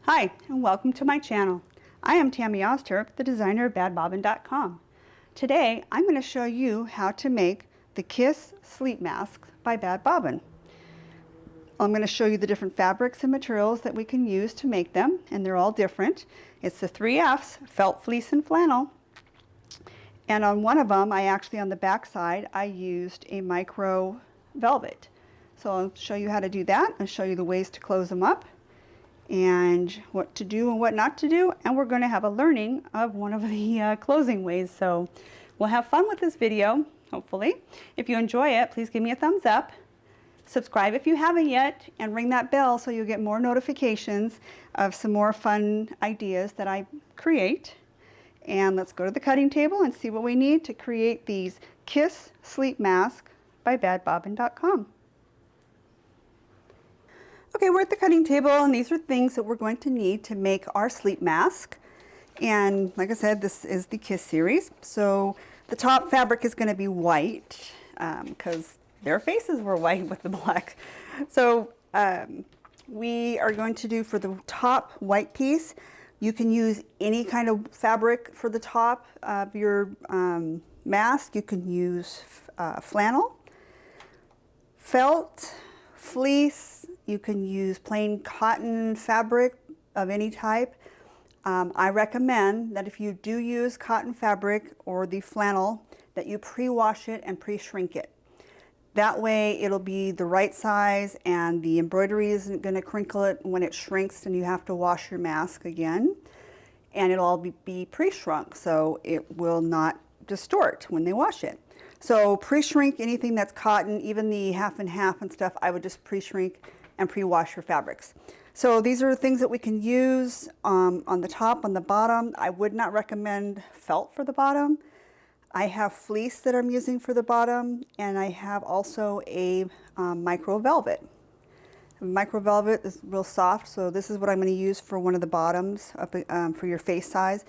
Hi, and welcome to my channel. I am Tammy Osturk, the designer of badbobbin.com. Today, I'm going to show you how to make the Kiss Sleep Mask by Bad Bobbin. I'm going to show you the different fabrics and materials that we can use to make them, and they're all different. It's the 3 F's, felt, fleece, and flannel. And on one of them, on the back side, I used a micro velvet. So I'll show you how to do that. I'll show you the ways to close them up, and what to do and what not to do, and we're going to have a learning of one of the closing ways. So we'll have fun with this video, hopefully. If you enjoy it, please give me a thumbs up, subscribe if you haven't yet, and ring that bell so you'll get more notifications of some more fun ideas that I create. And let's go to the cutting table and see what we need to create these Kiss Sleep Mask by badbobbin.com. Okay, we're at the cutting table, and these are things that we're going to need to make our sleep mask. And like I said, this is the Kiss series. So the top fabric is going to be white because their faces were white with the black. So we are going to do, for the top white piece, you can use any kind of fabric for the top of your mask. You can use flannel, felt, fleece. You can use plain cotton fabric of any type. I recommend that if you do use cotton fabric or the flannel, that you pre-wash it and pre-shrink it. That way it'll be the right size, and the embroidery isn't going to crinkle it when it shrinks and you have to wash your mask again. And it'll all be pre-shrunk, so it will not distort when they wash it. So pre-shrink anything that's cotton, even the half and half and stuff, I would just pre-shrink and pre-wash your fabrics. So these are the things that we can use on the top, on the bottom. I would not recommend felt for the bottom. I have fleece that I'm using for the bottom, and I have also a micro velvet. Micro velvet is real soft, so this is what I'm going to use for one of the bottoms up, for your face size.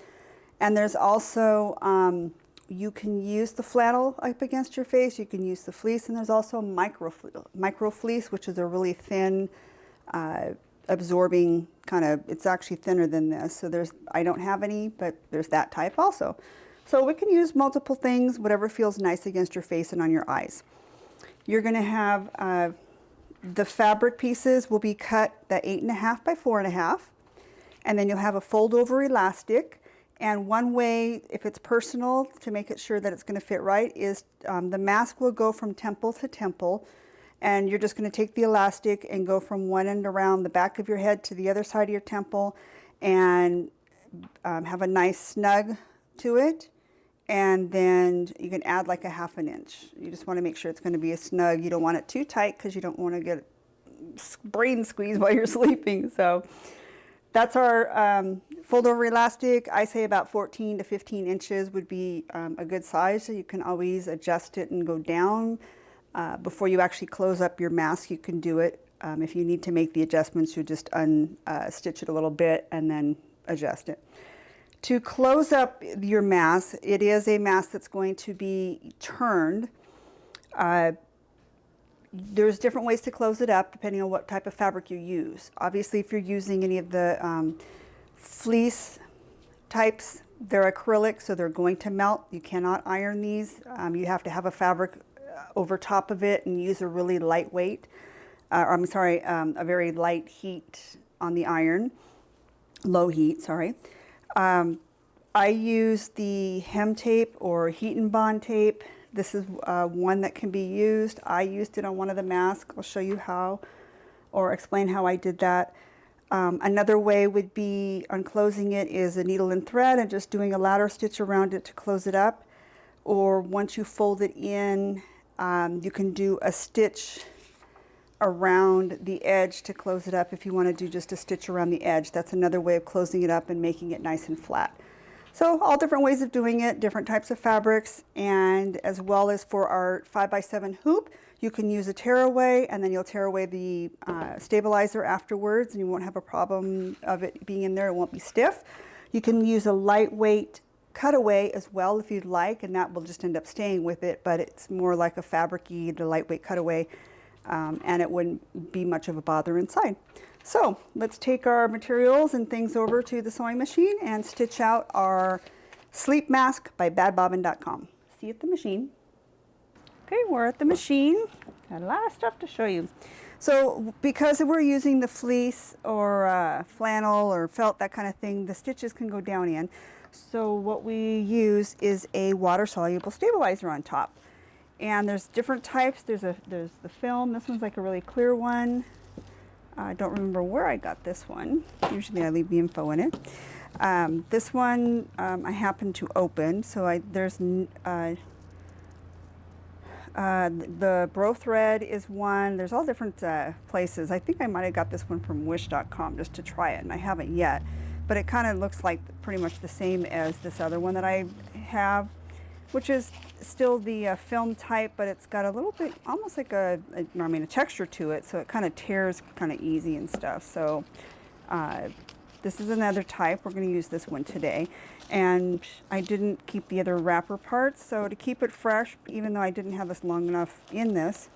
And there's also, you can use the flannel up against your face, you can use the fleece, and there's also micro fleece, which is a really thin, absorbing kind of, it's actually thinner than this. So I don't have any, but there's that type also. So we can use multiple things, whatever feels nice against your face and on your eyes. You're going to have, the fabric pieces will be cut at 8.5 by 4.5, and then you'll have a fold over elastic. And one way, if it's personal, to make it sure that it's going to fit right is the mask will go from temple to temple, and you're just going to take the elastic and go from one end around the back of your head to the other side of your temple, and have a nice snug to it. And then you can add like a 1/2 inch. You just want to make sure it's going to be a snug. You don't want it too tight because you don't want to get brain squeeze while you're sleeping. So that's our fold over elastic. I say about 14 to 15 inches would be a good size. So you can always adjust it and go down. Before you actually close up your mask, you can do it. If you need to make the adjustments, you just stitch it a little bit and then adjust it. To close up your mask, it is a mask that's going to be turned. There's different ways to close it up depending on what type of fabric you use. Obviously, if you're using any of the fleece types, they're acrylic, so they're going to melt. You cannot iron these. You have to have a fabric over top of it and use a really lightweight, a very light heat on the iron, low heat, sorry. I use the hem tape or heat and bond tape. This is one that can be used. I used it on one of the masks. I'll show you how, or explain how I did that. Another way would be on closing it is a needle and thread and just doing a ladder stitch around it to close it up. Or once you fold it in, you can do a stitch around the edge to close it up if you want to do just a stitch around the edge. That's another way of closing it up and making it nice and flat. So all different ways of doing it, different types of fabrics, and as well as for our 5x7 hoop, you can use a tearaway, and then you'll tear away the stabilizer afterwards, and you won't have a problem of it being in there. It won't be stiff. You can use a lightweight cutaway as well if you'd like, and that will just end up staying with it, but it's more like a fabric-y, the lightweight cutaway. And it wouldn't be much of a bother inside. So let's take our materials and things over to the sewing machine and stitch out our sleep mask by badbobbin.com. See you at the machine. Okay, we're at the machine. Got a lot of stuff to show you. So because we're using the fleece or flannel or felt, that kind of thing, the stitches can go down in. So what we use is a water-soluble stabilizer on top. And there's different types. There's the film. This one's like a really clear one. I don't remember where I got this one. Usually I leave the info in it. This one I happen to open. So there's the Bro Thread is one. There's all different places. I think I might have got this one from wish.com just to try it, and I haven't yet. But it kind of looks like pretty much the same as this other one that I have, which is still the film type, but it's got a little bit, almost like a texture to it, so it kind of tears kind of easy and stuff. So this is another type. We're going to use this one today. And I didn't keep the other wrapper parts, so to keep it fresh, even though I didn't have this long enough in this,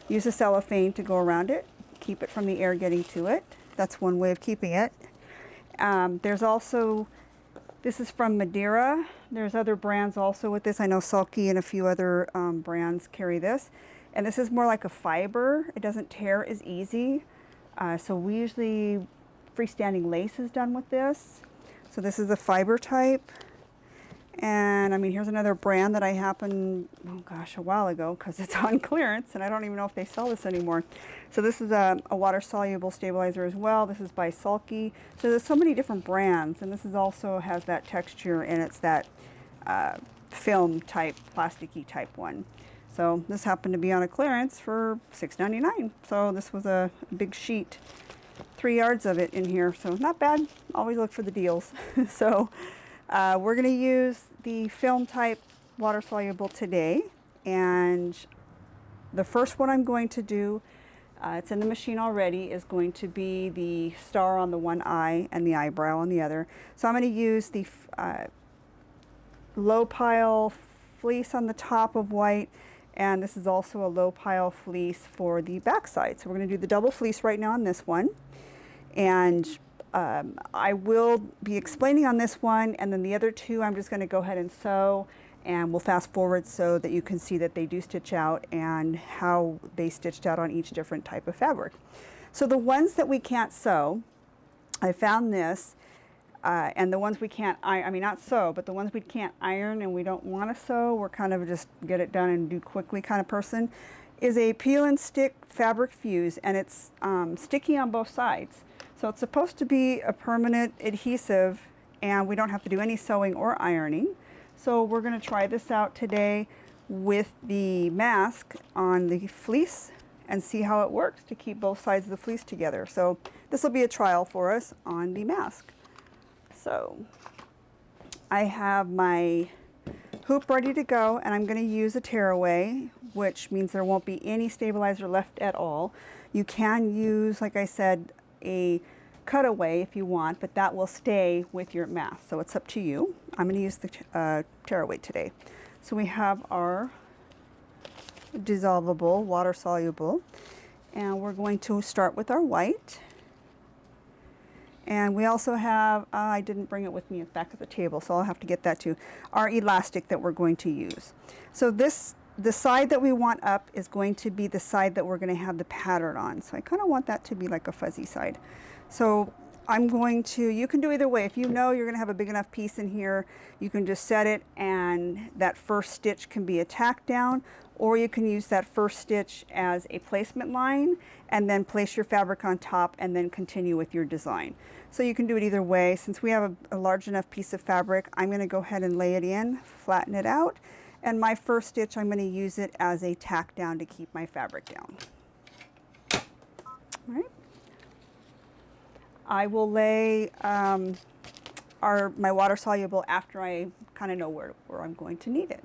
use a cellophane to go around it, keep it from the air getting to it. That's one way of keeping it. There's also, this is from Madeira. There's other brands also with this. I know Sulky and a few other brands carry this. And this is more like a fiber. It doesn't tear as easy. So we usually, freestanding lace is done with this. So this is a fiber type. And I mean, here's another brand that I happened, oh gosh, a while ago, because it's on clearance and I don't even know if they sell this anymore. So this is a water-soluble stabilizer as well. This is by Sulky. So there's so many different brands, and this is also has that texture, and it's that film type, plasticky type one. So this happened to be on a clearance for $6.99. So this was a big sheet, 3 yards of it in here. So not bad. Always look for the deals. So we're going to use the film type water soluble today, and the first one I'm going to do, it's in the machine already, is going to be the star on the one eye and the eyebrow on the other. So I'm going to use the low pile fleece on the top of white, and this is also a low pile fleece for the back side. So we're going to do the double fleece right now on this one, and I will be explaining on this one, and then the other two I'm just going to go ahead and sew, and we'll fast forward so that you can see that they do stitch out and how they stitched out on each different type of fabric. So the ones that we can't sew, I found this, and the ones we can't not sew, but the ones we can't iron and we don't want to sew, we're kind of just get it done and do quickly kind of person, is a peel and stick fabric fuse, and it's sticky on both sides. So it's supposed to be a permanent adhesive, and we don't have to do any sewing or ironing. So we're going to try this out today with the mask on the fleece and see how it works to keep both sides of the fleece together. So this will be a trial for us on the mask. So I have my hoop ready to go, and I'm going to use a tearaway, which means there won't be any stabilizer left at all. You can use, like I said, a cutaway if you want, but that will stay with your mask, so it's up to you. I'm going to use the tearaway today. So we have our dissolvable, water soluble, and we're going to start with our white. And we also have, I didn't bring it with me, it's back at the table, so I'll have to get that too, our elastic that we're going to use. So the side that we want up is going to be the side that we're going to have the pattern on. So I kind of want that to be like a fuzzy side. So I'm going to, you can do either way. If you know you're going to have a big enough piece in here, you can just set it, and that first stitch can be a tack down, or you can use that first stitch as a placement line and then place your fabric on top and then continue with your design. So you can do it either way. Since we have a large enough piece of fabric, I'm going to go ahead and lay it in, flatten it out. And my first stitch, I'm going to use it as a tack down to keep my fabric down. All right. I will lay my water soluble after I kind of know where I'm going to need it.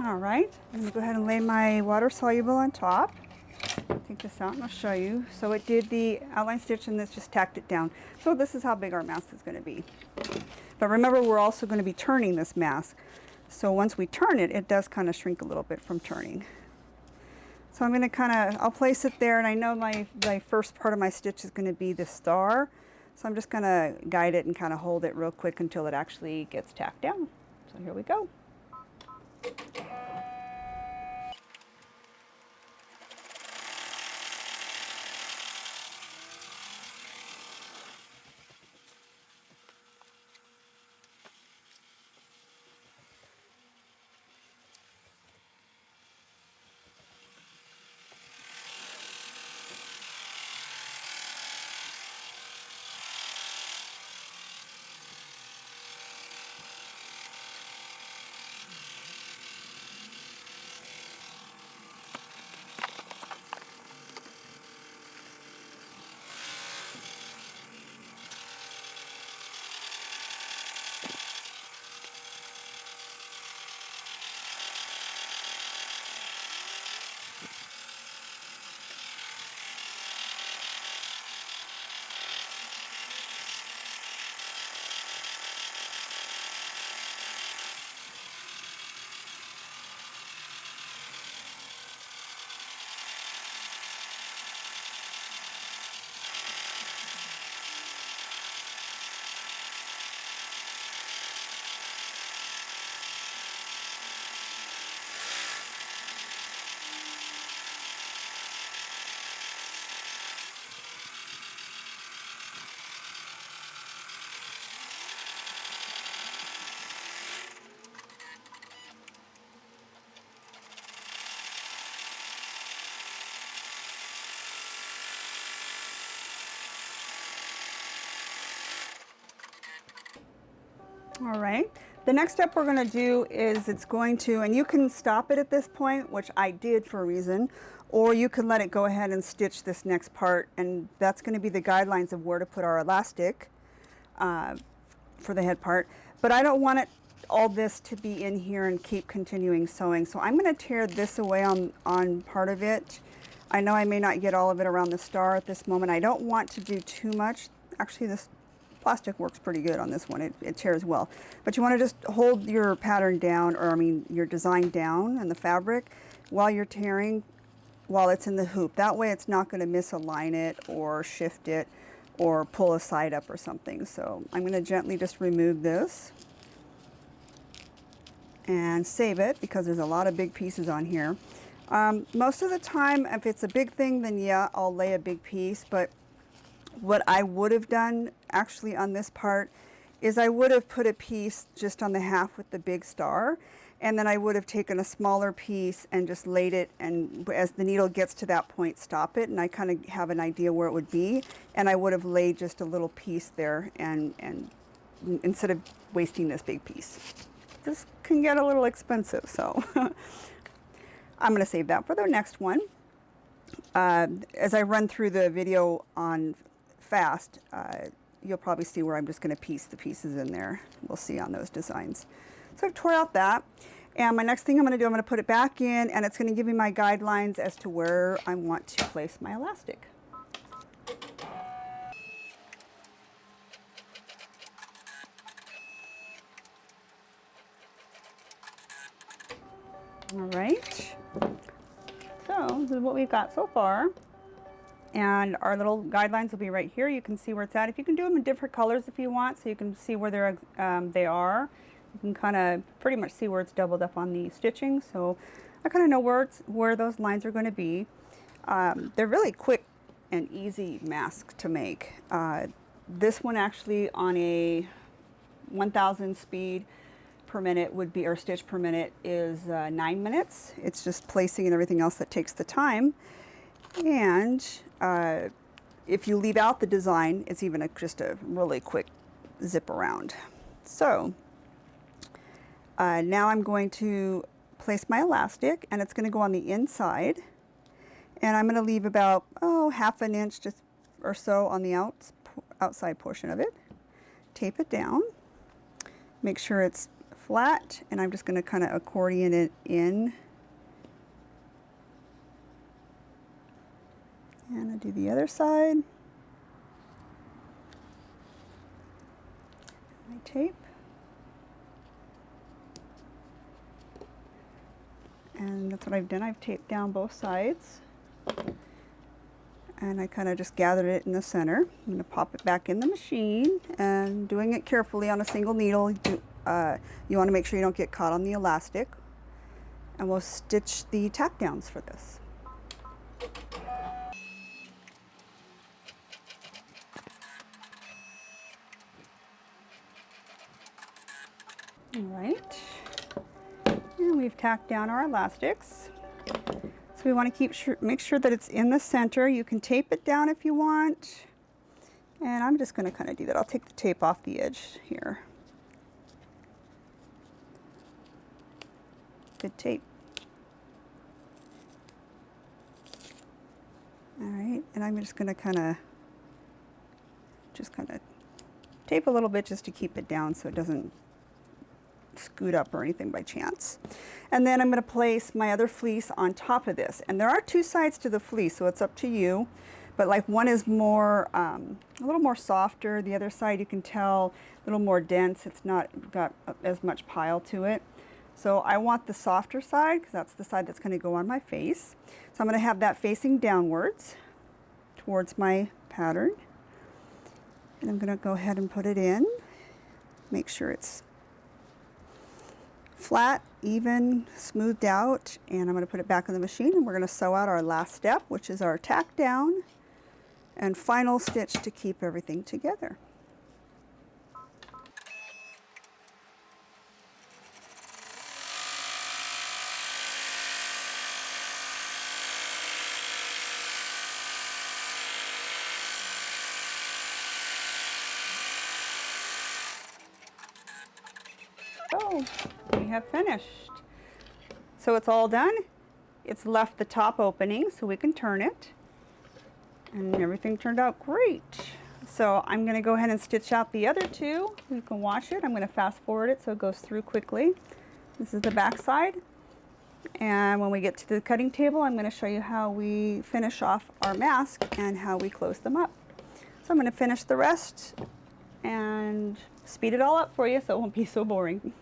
All right, I'm going to go ahead and lay my water soluble on top. take this out and I'll show you. So it did the outline stitch and this just tacked it down. So this is how big our mask is going to be. But remember, we're also going to be turning this mask. So once we turn it, it does kind of shrink a little bit from turning. So I'm going to I'll place it there, and I know my first part of my stitch is going to be the star. So I'm just going to guide it and kind of hold it real quick until it actually gets tacked down. So here we go. All right, the next step we're going to do is it's going to, and you can stop it at this point, which I did for a reason, or you can let it go ahead and stitch this next part, and that's going to be the guidelines of where to put our elastic for the head part. But I don't want all this to be in here and keep continuing sewing, so I'm going to tear this away on part of it. I know I may not get all of it around the star at this moment. I don't want to do too much. Actually, this plastic works pretty good on this one. It tears well. But you want to just hold your pattern down, or I mean your design down in the fabric while you're tearing, while it's in the hoop. That way it's not going to misalign it or shift it or pull a side up or something. So I'm going to gently just remove this and save it because there's a lot of big pieces on here. Most of the time, if it's a big thing, then yeah, I'll lay a big piece. But what I would have done actually on this part is I would have put a piece just on the half with the big star, and then I would have taken a smaller piece and just laid it, and as the needle gets to that point, stop it, and I kind of have an idea where it would be, and I would have laid just a little piece there, and instead of wasting this big piece. This can get a little expensive, so I'm going to save that for the next one. As I run through the video on fast, you'll probably see where I'm just going to piece the pieces in there. We'll see on those designs. So I've tore out that, and my next thing I'm going to do, I'm going to put it back in, and it's going to give me my guidelines as to where I want to place my elastic. All right, so this is what we've got so far. And our little guidelines will be right here. You can see where it's at. If you can do them in different colors if you want, so you can see where they are. You can kind of pretty much see where it's doubled up on the stitching. So I kind of know where those lines are going to be. They're really quick and easy masks to make. This one actually on a 1000 speed per minute would be, or stitch per minute, is 9 minutes. It's just placing and everything else that takes the time. And if you leave out the design, it's even just a really quick zip around. So now I'm going to place my elastic, and it's going to go on the inside, and I'm going to leave about half an inch just or so on the outside portion of it. Tape it down, make sure it's flat, and I'm just going to kind of accordion it in. going to do the other side. My tape. And that's what I've done. I've taped down both sides. And I kind of just gathered it in the center. I'm going to pop it back in the machine, and doing it carefully on a single needle. You want to make sure you don't get caught on the elastic. And we'll stitch the tack downs for this. All right. And we've tacked down our elastics. So we want to make sure that it's in the center. You can tape it down if you want. And I'm just going to kind of do that. I'll take the tape off the edge here. Good tape. All right, and I'm just going to kind of tape a little bit just to keep it down so it doesn't scoot up or anything by chance. And then I'm going to place my other fleece on top of this. And there are two sides to the fleece, so it's up to you. But like one is more, a little more softer. The other side you can tell a little more dense. It's not got as much pile to it. So I want the softer side because that's the side that's going to go on my face. So I'm going to have that facing downwards towards my pattern. And I'm going to go ahead and put it in. Make sure it's flat, even, smoothed out, and I'm going to put it back in the machine, and we're going to sew out our last step, which is our tack down and final stitch to keep everything together. So we have finished. So it's all done. It's left the top opening so we can turn it. And everything turned out great. So I'm going to go ahead and stitch out the other two. You can watch it. I'm going to fast forward it so it goes through quickly. This is the back side. And when we get to the cutting table, I'm going to show you how we finish off our mask and how we close them up. So I'm going to finish the rest and speed it all up for you so it won't be so boring.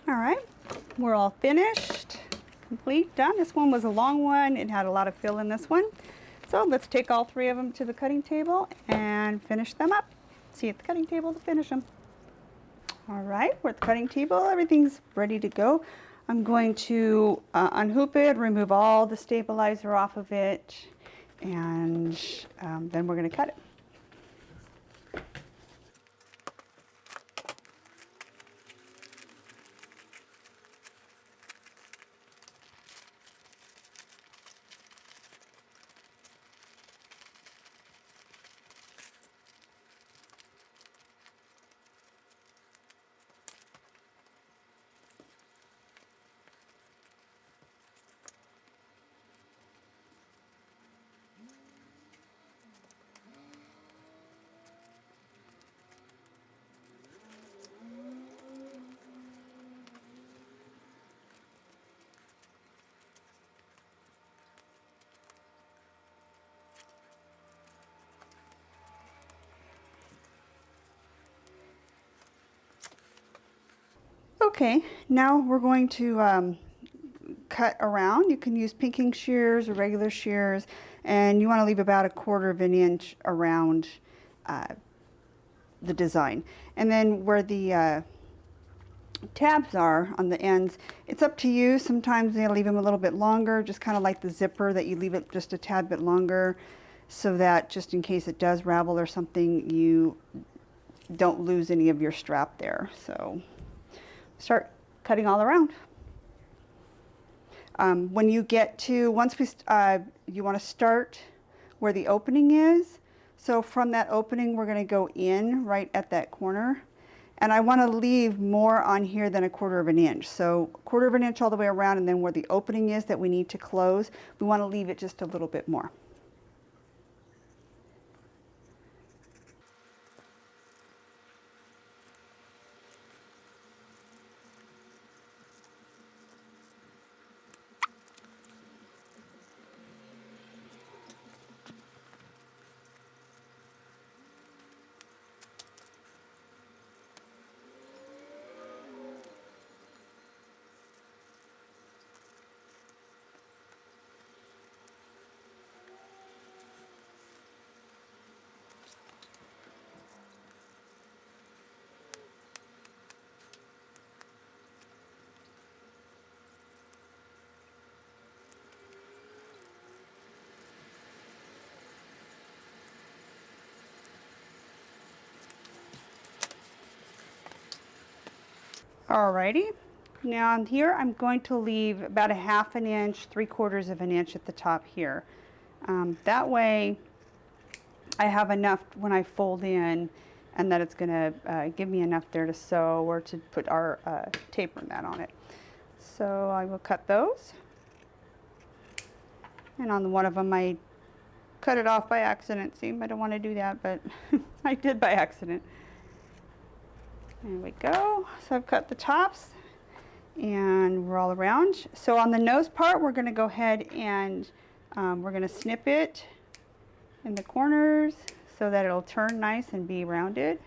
All right, we're all finished, complete, done. This one was a long one. It had a lot of fill in this one. So let's take all 3 of them to the cutting table and finish them up. See you at the cutting table to finish them. All right, we're at the cutting table. Everything's ready to go. I'm going to unhoop it, remove all the stabilizer off of it, and then we're going to cut it. Okay, now we're going to cut around. You can use pinking shears or regular shears, and you want to leave about 1/4 of an inch around the design. And then where the tabs are on the ends, it's up to you. Sometimes they leave them a little bit longer, just kind of like the zipper, that you leave it just a tad bit longer, so that just in case it does ravel or something, you don't lose any of your strap there. So start cutting all around. When you get to, you want to start where the opening is. So from that opening, we're going to go in right at that corner. And I want to leave more on here than 1/4 of an inch. So 1/4 of an inch all the way around, and then where the opening is that we need to close, we want to leave it just a little bit more. Alrighty, now on here I'm going to leave about 1/2 an inch, 3/4 of an inch at the top here. That way I have enough when I fold in, and that it's going to give me enough there to sew or to put our taper mat on it. So I will cut those. And on one of them I cut it off by accident. See, I don't want to do that, but I did by accident. There we go. So I've cut the tops and we're all around. So on the nose part, we're going to go ahead and we're going to snip it in the corners so that it'll turn nice and be rounded.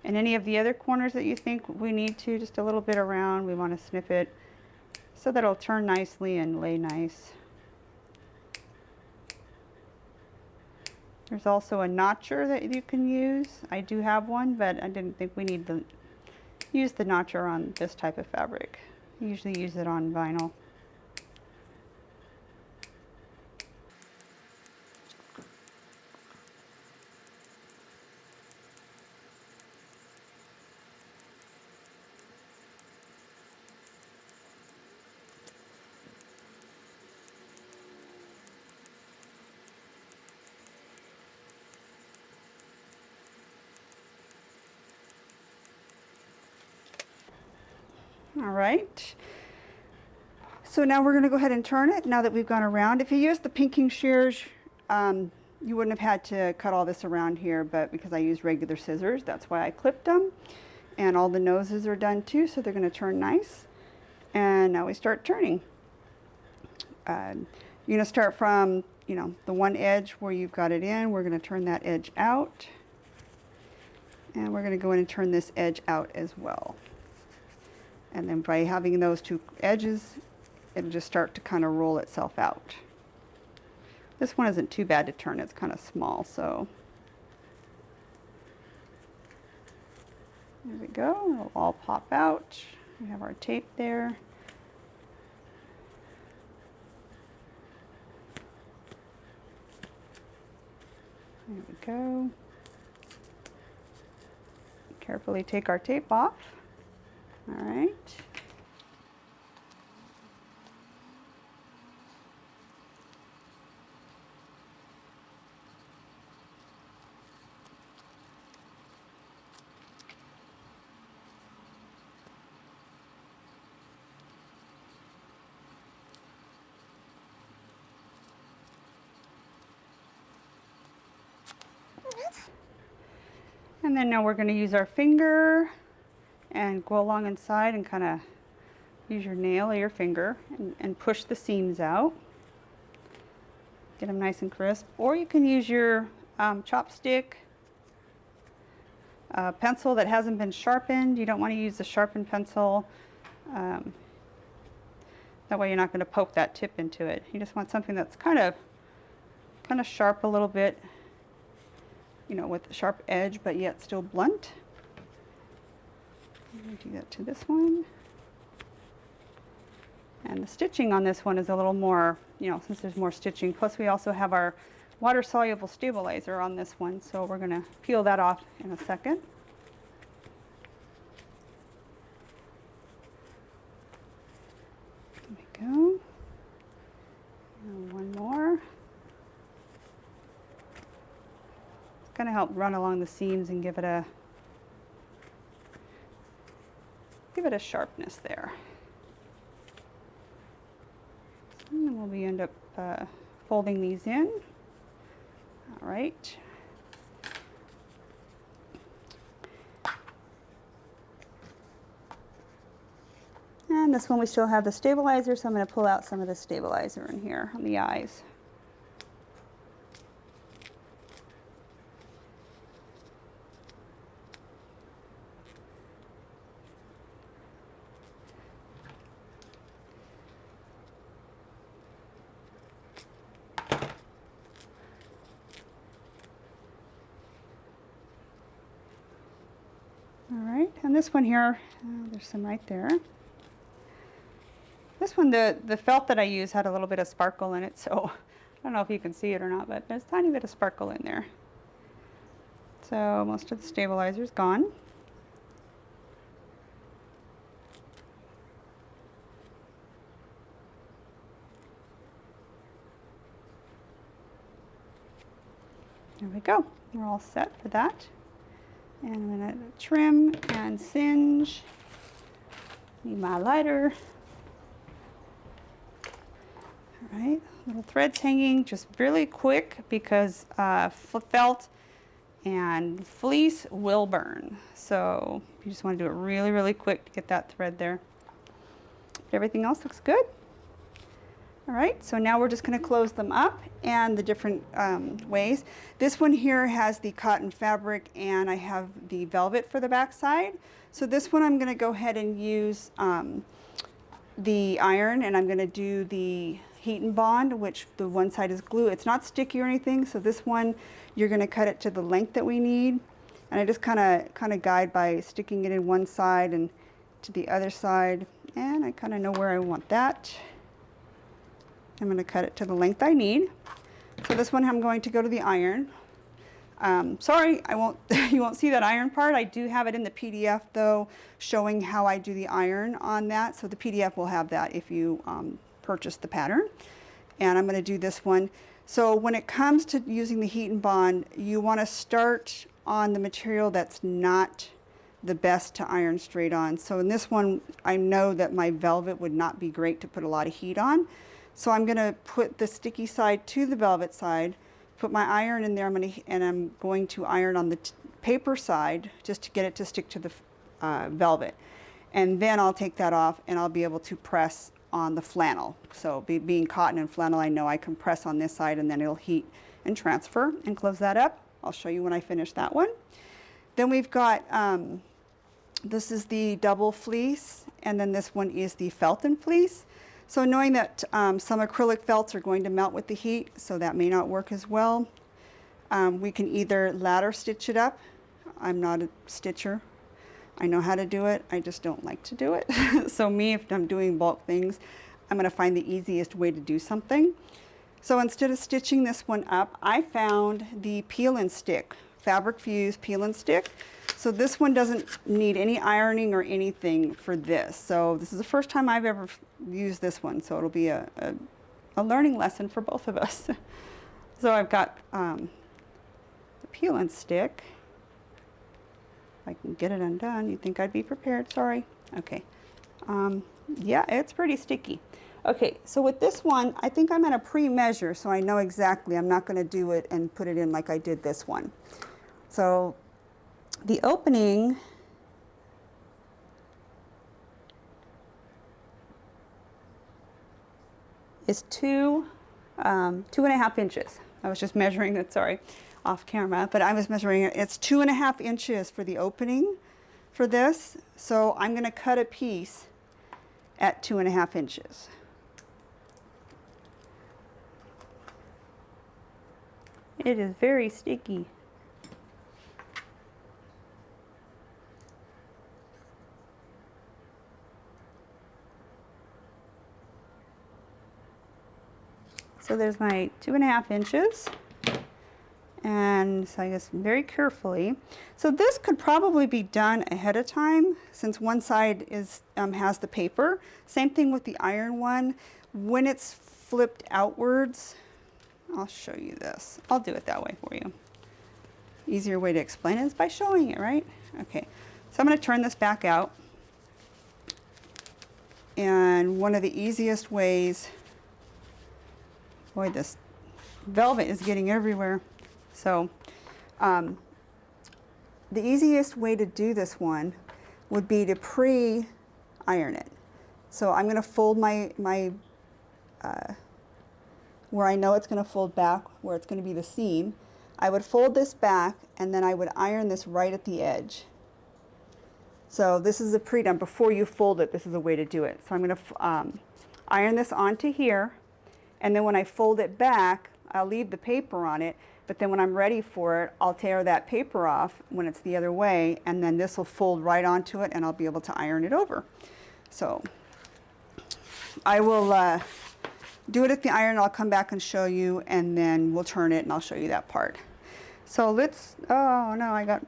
And any of the other corners that you think we need to, just a little bit around, we want to snip it so that it'll turn nicely and lay nice. There's also a notcher that you can use. I do have one, but I didn't think we need to use the notcher on this type of fabric. I usually use it on vinyl. All right, so now we're going to go ahead and turn it now that we've gone around. If you use the pinking shears, you wouldn't have had to cut all this around here, but because I used regular scissors, that's why I clipped them. And all the noses are done too, so they're going to turn nice. And now we start turning. You're going to start from, the one edge where you've got it in. We're going to turn that edge out. And we're going to go in and turn this edge out as well. And then by having those two edges, it'll just start to kind of roll itself out. This one isn't too bad to turn, it's kind of small, so. There we go, it'll all pop out. We have our tape there. There we go. Carefully take our tape off. All right. And then now we're going to use our finger and go along inside and kind of use your nail or your finger and push the seams out. Get them nice and crisp. Or you can use your chopstick, pencil that hasn't been sharpened. You don't want to use the sharpened pencil. That way you're not going to poke that tip into it. You just want something that's kind of sharp a little bit, you know, with a sharp edge, but yet still blunt. I'm going to do that to this one. And the stitching on this one is a little more, you know, since there's more stitching. Plus we also have our water-soluble stabilizer on this one, so we're going to peel that off in a second. There we go. And one more. Going to help run along the seams and give it a sharpness there. And then we'll end up folding these in. All right. And this one we still have the stabilizer, so I'm going to pull out some of the stabilizer in here on the eyes. And this one here, there's some right there. This one, the felt that I used had a little bit of sparkle in it, so I don't know if you can see it or not, but there's a tiny bit of sparkle in there. So most of the stabilizer is gone. There we go. We're all set for that. And I'm going to trim and singe. Need my lighter. All right, little threads hanging, just really quick because felt and fleece will burn. So you just want to do it really, really quick to get that thread there. Everything else looks good. All right, so now we're just going to close them up and the different ways. This one here has the cotton fabric and I have the velvet for the back side. So this one I'm going to go ahead and use the iron, and I'm going to do the heat and bond, which the one side is glue. It's not sticky or anything, so this one you're going to cut it to the length that we need. And I just kind of guide by sticking it in one side and to the other side, and I kind of know where I want that. I'm going to cut it to the length I need. So this one I'm going to go to the iron. Sorry, you won't see that iron part. I do have it in the PDF though, showing how I do the iron on that. So the PDF will have that if you purchase the pattern. And I'm going to do this one. So when it comes to using the heat and bond, you want to start on the material that's not the best to iron straight on. So in this one, I know that my velvet would not be great to put a lot of heat on. So I'm going to put the sticky side to the velvet side, put my iron in there, I'm going to iron on the paper side just to get it to stick to the velvet. And then I'll take that off and I'll be able to press on the flannel. So being cotton and flannel, I know I can press on this side and then it'll heat and transfer and close that up. I'll show you when I finish that one. Then we've got, this is the double fleece, and then this one is the Felton fleece. So knowing that some acrylic felts are going to melt with the heat, so that may not work as well. We can either ladder stitch it up. I'm not a stitcher. I know how to do it, I just don't like to do it. So me, if I'm doing bulk things, I'm going to find the easiest way to do something. So instead of stitching this one up, I found the peel and stick, Fabric Fuse peel and stick. So this one doesn't need any ironing or anything for this. So this is the first time I've ever used this one, so it'll be a learning lesson for both of us. So I've got the peel and stick. If I can get it undone, you'd think I'd be prepared, sorry. Okay, yeah, it's pretty sticky. Okay, so with this one, I think I'm gonna pre-measure so I know exactly. I'm not gonna do it and put it in like I did this one. So the opening is 2.5 inches. I was just measuring it, sorry, off camera, but I was measuring it. It's 2.5 inches for the opening for this. So I'm gonna cut a piece at 2.5 inches. It is very sticky. So there's my 2.5 inches. And so I guess very carefully. So this could probably be done ahead of time since one side is has the paper. Same thing with the iron one. When it's flipped outwards, I'll show you this. I'll do it that way for you. Easier way to explain it is by showing it, right? Okay, so I'm going to turn this back out. And one of the easiest ways, boy, this velvet is getting everywhere. So the easiest way to do this one would be to pre-iron it. So I'm going to fold my where I know it's going to fold back, where it's going to be the seam. I would fold this back and then I would iron this right at the edge. So this is a pre-done. Before you fold it, this is a way to do it. So I'm going to iron this onto here, and then when I fold it back, I'll leave the paper on it, but then when I'm ready for it, I'll tear that paper off when it's the other way, and then this will fold right onto it and I'll be able to iron it over. So I will do it at the iron. I'll come back and show you, and then we'll turn it and I'll show you that part. So let's, oh no, I got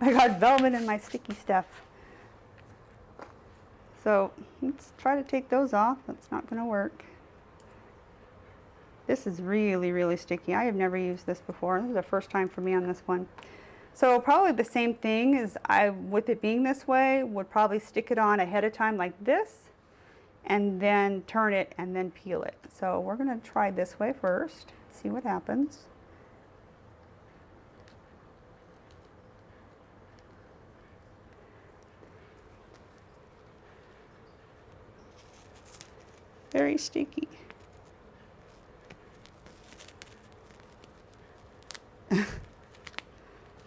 I got velvet in my sticky stuff. So let's try to take those off. That's not going to work. This is really, really sticky. I have never used this before. This is the first time for me on this one. So probably the same thing is with it being this way, would probably stick it on ahead of time like this, and then turn it and then peel it. So we're going to try this way first, see what happens. Very sticky.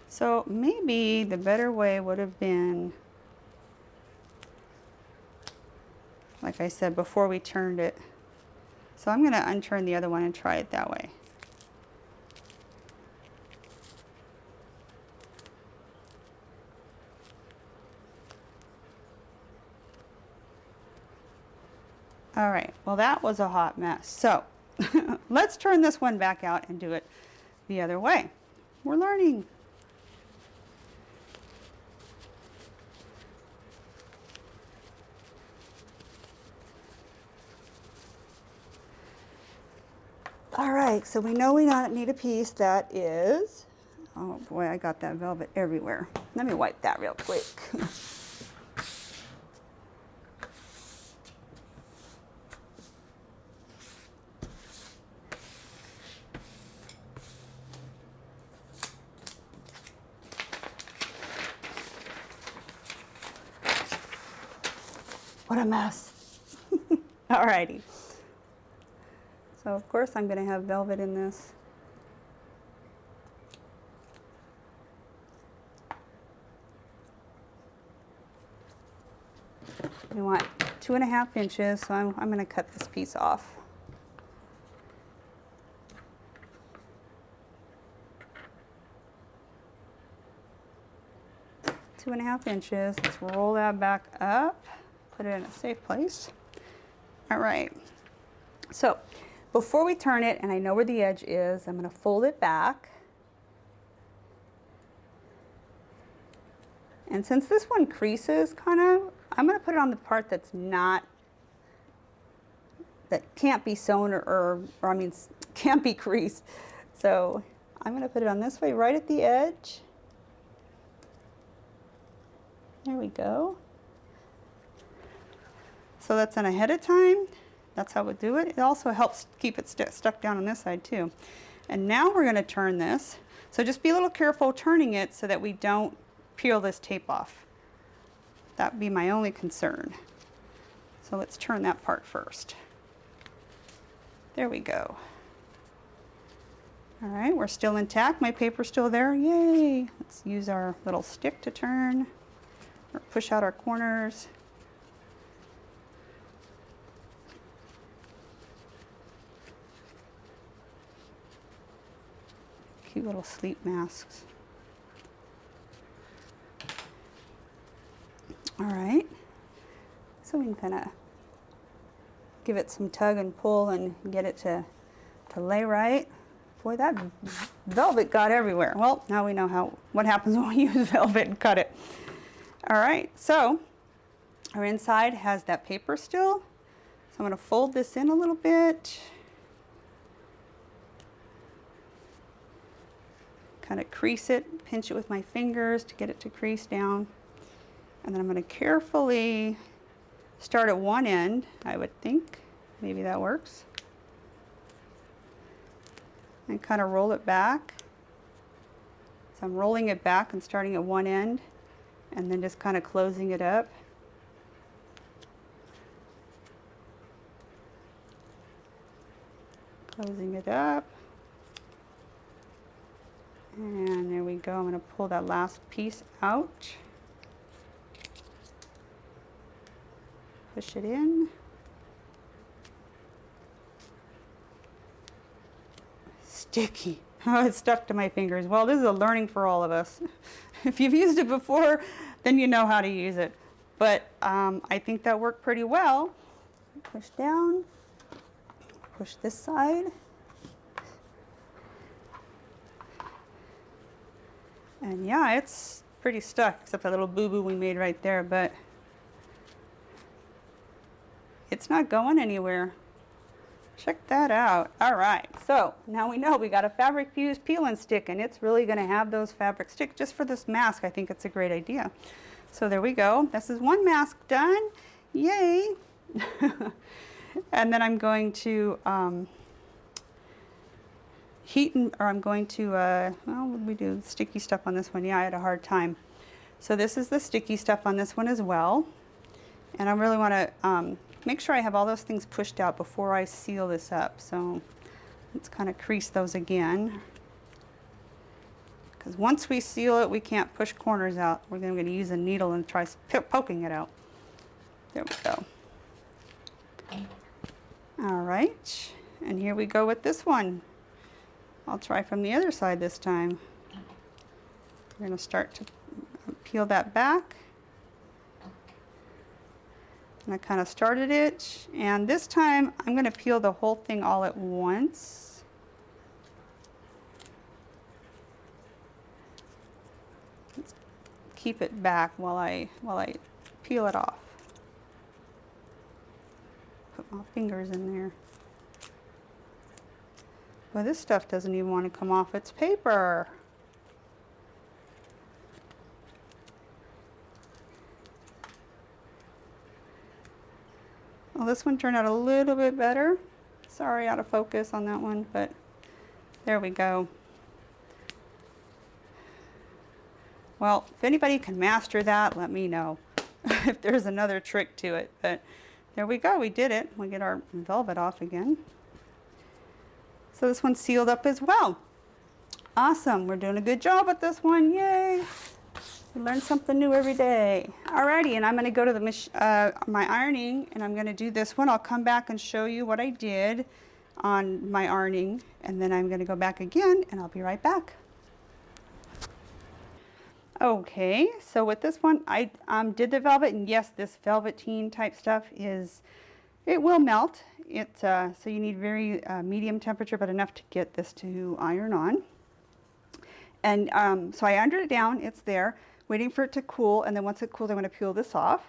So maybe the better way would have been, like I said, before we turned it. So I'm going to unturn the other one and try it that way. All right, well that was a hot mess. So let's turn this one back out and do it the other way. We're learning. All right, so we know we need a piece that is, oh boy, I got that velvet everywhere. Let me wipe that real quick. What a mess. All righty. So of course I'm going to have velvet in this. We want 2.5 inches, so I'm going to cut this piece off. Two and a half inches. Let's roll that back up, put it in a safe place. All right. So before we turn it, and I know where the edge is, I'm going to fold it back. And since this one creases kind of, I'm going to put it on the part that's not, that can't be sewn or I mean, can't be creased. So I'm going to put it on this way, right at the edge. There we go. So that's done ahead of time. That's how we do it. It also helps keep it stuck down on this side too. And now we're going to turn this. So just be a little careful turning it so that we don't peel this tape off. That would be my only concern. So let's turn that part first. There we go. All right, we're still intact. My paper's still there. Yay! Let's use our little stick to turn or push out our corners. Cute little sleep masks. All right, so we can kind of give it some tug and pull and get it to lay right. Boy, that velvet got everywhere. Well, now we know what happens when we use velvet and cut it. All right, so our inside has that paper still. So I'm going to fold this in a little bit. Kind of crease it, pinch it with my fingers to get it to crease down. And then I'm going to carefully start at one end, I would think. Maybe that works. And kind of roll it back. So I'm rolling it back and starting at one end and then just kind of closing it up. Closing it up. And there we go. I'm going to pull that last piece out. Push it in. Sticky. Oh, it's stuck to my fingers. Well, this is a learning for all of us. If you've used it before, then you know how to use it. But I think that worked pretty well. Push down. Push this side. And yeah, it's pretty stuck, except that little boo-boo we made right there, but it's not going anywhere. Check that out. All right, so now we know we got a fabric fused peel and stick, and it's really going to have those fabric stick just for this mask. I think it's a great idea. So there we go. This is one mask done. Yay! And then I'm going to I'm going to, well, what did we do? Sticky stuff on this one. Yeah, I had a hard time. So this is the sticky stuff on this one as well. And I really want to make sure I have all those things pushed out before I seal this up. So let's kind of crease those again. Because once we seal it, we can't push corners out. We're going to use a needle and try poking it out. There we go. All right. And here we go with this one. I'll try from the other side this time. We're going to start to peel that back. And I kind of started it, and this time I'm going to peel the whole thing all at once. Let's keep it back while I peel it off. Put my fingers in there. Well, this stuff doesn't even want to come off its paper. Well, this one turned out a little bit better. Sorry, out of focus on that one, but there we go. Well, if anybody can master that, let me know if there's another trick to it. But there we go, we did it. We get our velvet off again. So this one's sealed up as well. Awesome, we're doing a good job with this one, yay. You learn something new every day. Alrighty, and I'm going to go to the my ironing, and I'm going to do this one. I'll come back and show you what I did on my ironing, and then I'm going to go back again, and I'll be right back. Okay, so with this one, I did the velvet, and yes, this velveteen type stuff it will melt. So you need very medium temperature, but enough to get this to iron on. And so I ironed it down, it's there, waiting for it to cool, and then once it cools, I'm going to peel this off.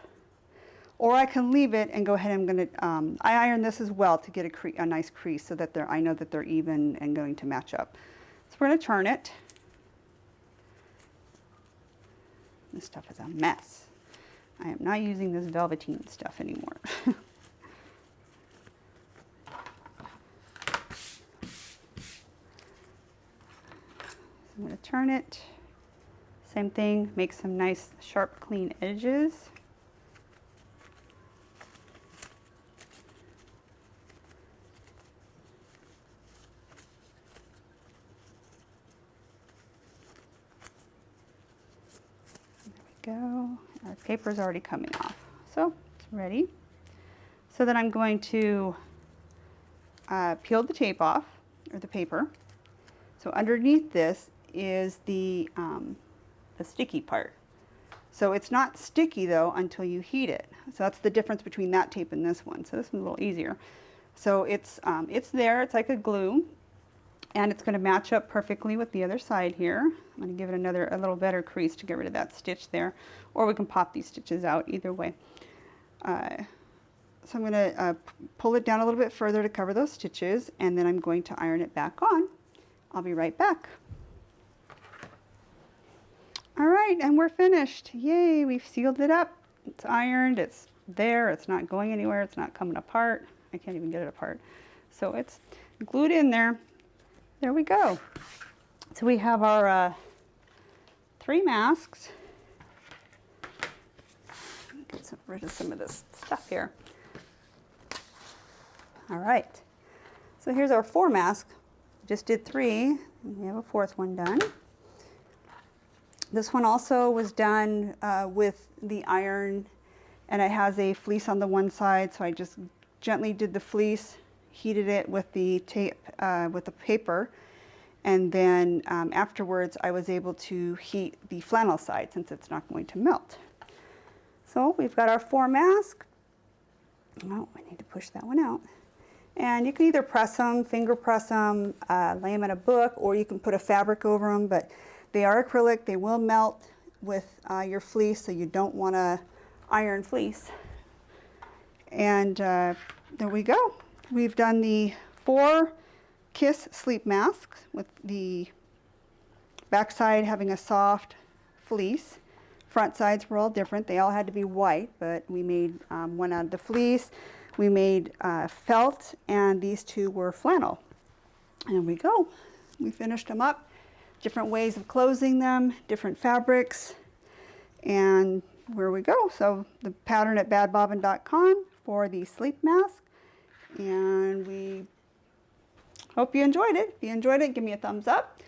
Or I can leave it and go ahead and I'm going to, I iron this as well to get a nice crease so that I know that they're even and going to match up. So we're going to turn it. This stuff is a mess. I am not using this velveteen stuff anymore. I'm going to turn it. Same thing, make some nice sharp clean edges. There we go. Our paper is already coming off. So it's ready. So then I'm going to peel the tape off, or the paper. So underneath this is the sticky part. So it's not sticky though until you heat it. So that's the difference between that tape and this one. So this one's a little easier. So it's there, it's like a glue, and it's going to match up perfectly with the other side here. I'm going to give it a little better crease to get rid of that stitch there, or we can pop these stitches out, either way. So I'm going to pull it down a little bit further to cover those stitches, and then I'm going to iron it back on. I'll be right back. All right, and we're finished. Yay, we've sealed it up. It's ironed, it's there, it's not going anywhere, it's not coming apart. I can't even get it apart. So it's glued in there. There we go. So we have our 3 masks. Get rid of some of this stuff here. All right, so here's our 4 masks. Just did 3, and we have a 4th one done. This one also was done with the iron, and it has a fleece on the one side, so I just gently did the fleece, heated it with the tape, with the paper, and then afterwards I was able to heat the flannel side since it's not going to melt. So we've got our 4 masks. Oh, I need to push that one out. And you can either press them, finger press them, lay them in a book, or you can put a fabric over them, but they are acrylic. They will melt with your fleece, so you don't want to iron fleece. And there we go. We've done the 4 Kiss sleep masks with the back side having a soft fleece. Front sides were all different. They all had to be white, but we made one out of the fleece. We made felt, and these 2 were flannel. And we go. We finished them up. Different ways of closing them, different fabrics, and where we go. So the pattern at badbobbin.com for the sleep mask, and we hope you enjoyed it. If you enjoyed it, give me a thumbs up.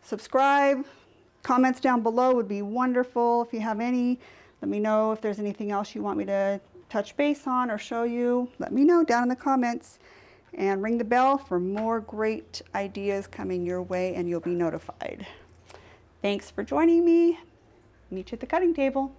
Subscribe. Comments down below would be wonderful. If you have any, let me know. If there's anything else you want me to touch base on or show you, let me know down in the comments. And ring the bell for more great ideas coming your way, and you'll be notified. Thanks for joining me. Meet you at the cutting table.